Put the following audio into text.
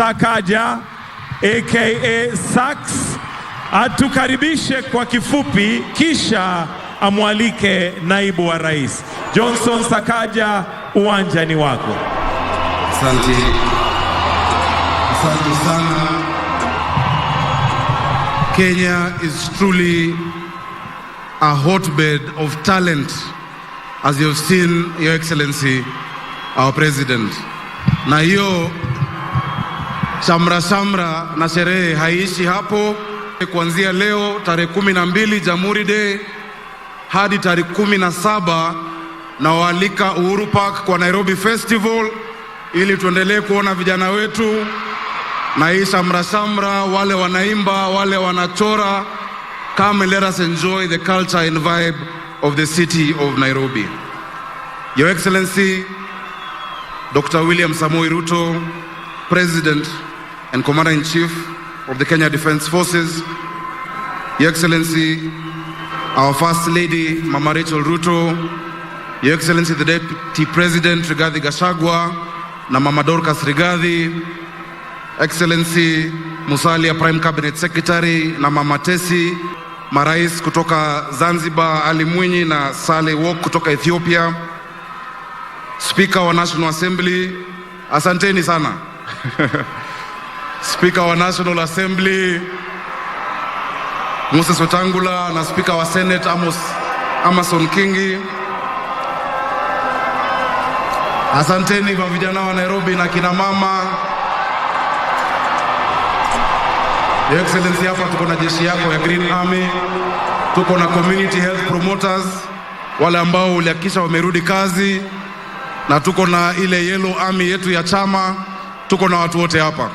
Sakaja aka Sax atukaribishe kwa kifupi, kisha amwalike naibu wa rais. Johnson Sakaja, uwanja ni wako. Asante. Asante sana. Kenya is truly a hotbed of talent, as you have seen, Your Excellency, our President. Na hiyo shamra na sherehe haishi hapo. Kuanzia leo tarehe 12 Jamhuri Day hadi tarehe 17 na waalika Uhuru Park kwa Nairobi Festival, ili tuendelee kuona vijana wetu na hii shamra, wale wanaimba, wale wanachora. Come and let us enjoy the culture and vibe of the city of Nairobi. Your Excellency, Dr. William Samoei Ruto, President and Commander-in-Chief of the Kenya Defense Forces, Your Excellency, our First Lady, Mama Rachel Ruto, Your Excellency, the Deputy President, Riggy Gachagua, na Mama Dorcas Riggy, Excellency Musalia, Prime Cabinet Secretary, na Mama Tesi, Marais kutoka Zanzibar, Ali Mwinyi na Saleh Wok kutoka Ethiopia, Speaker wa National Assembly, asanteni sana. Speaker wa National Assembly, Moses Wetangula, na Speaker wa Senate, Amason Kingi. Asanteni kwa vijana wa Nairobi na kina mama. Your Excellency, hapa tuko na jeshi yako ya Green Army, tuko na community health promoters, wale ambao ulihakikisha wamerudi kazi, na tuko na ile Yellow Army yetu ya chama, tuko na watu wote hapa.